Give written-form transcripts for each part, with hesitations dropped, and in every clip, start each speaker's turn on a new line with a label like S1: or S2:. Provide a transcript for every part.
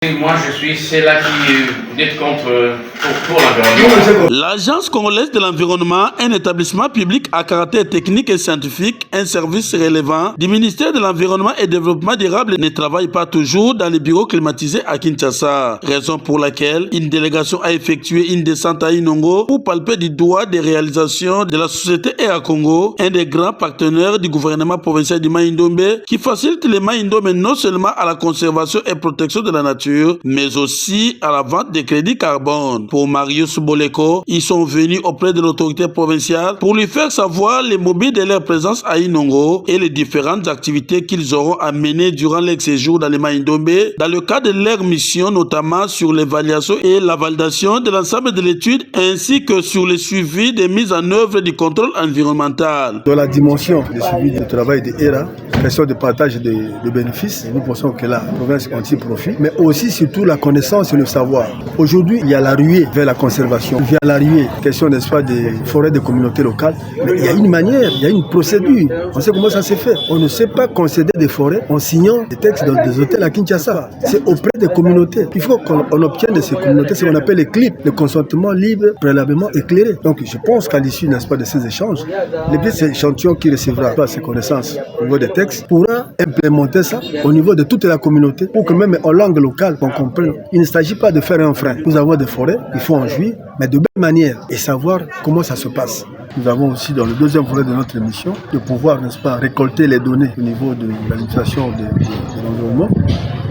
S1: Moi, c'est là qui lutte pour l'environnement.
S2: L'Agence congolaise de l'environnement, un établissement public à caractère technique et scientifique, un service relevant du ministère de l'Environnement et Développement durable, ne travaille pas toujours dans les bureaux climatisés à Kinshasa. Raison pour laquelle une délégation a effectué une descente à Inongo pour palper du doigt des réalisations de la société Air Congo, un des grands partenaires du gouvernement provincial du Mai-Ndombe, qui facilite les Mai-Ndombe non seulement à la conservation et protection de la nature, mais aussi à la vente des crédits carbone. Pour Marius Boleko, ils sont venus auprès de l'autorité provinciale pour lui faire savoir les mobiles de leur présence à Inongo et les différentes activités qu'ils auront à mener durant leur séjour dans les Mai-Ndombe, dans le cadre de leur mission, notamment sur l'évaluation et la validation de l'ensemble de l'étude, ainsi que sur le suivi des mises en œuvre du contrôle environnemental.
S3: Dans la dimension du suivi du travail de ERA, question de partage de bénéfices, nous pensons que la province en tire profit, mais aussi surtout la connaissance et le savoir. Aujourd'hui, il y a la ruée vers la conservation, il y a la ruée, question n'est-ce pas des forêts de communautés locales, mais il y a une manière, il y a une procédure. On sait comment ça s'est fait. On ne sait pas concéder des forêts en signant des textes dans des hôtels à Kinshasa. C'est auprès des communautés. Il faut qu'on obtienne de ces communautés ce qu'on appelle les CLIP, le consentement libre, préalablement éclairé. Donc je pense qu'à l'issue, n'est-ce pas, de ces échanges, les petits échantillons qui recevra pas ces connaissances au niveau des textes pourra implémenter ça au niveau de toute la communauté pour que même en langue locale, qu'on comprenne. Il ne s'agit pas de faire un frein. Nous avons des forêts, il faut en jouir, mais de belle manière et savoir comment ça se passe. Nous avons aussi dans le deuxième volet de notre émission de pouvoir, n'est-ce pas, récolter les données au niveau de l'administration de l'environnement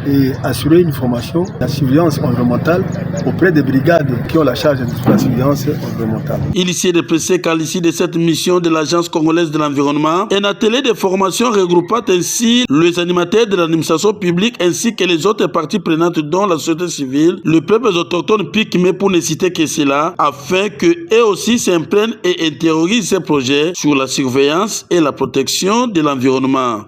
S3: et assurer une formation, la surveillance environnementale auprès des brigades qui ont la charge de la surveillance environnementale.
S2: Il s'y est déplacé qu'à l'issue de cette mission de l'Agence congolaise de l'environnement, un atelier de formation regroupant ainsi les animateurs de l'administration publique ainsi que les autres parties prenantes dont la société civile, le peuple autochtone Pikmé pour ne citer que cela, afin qu'eux aussi s'imprègnent et interroguent ces projets sur la surveillance et la protection de l'environnement.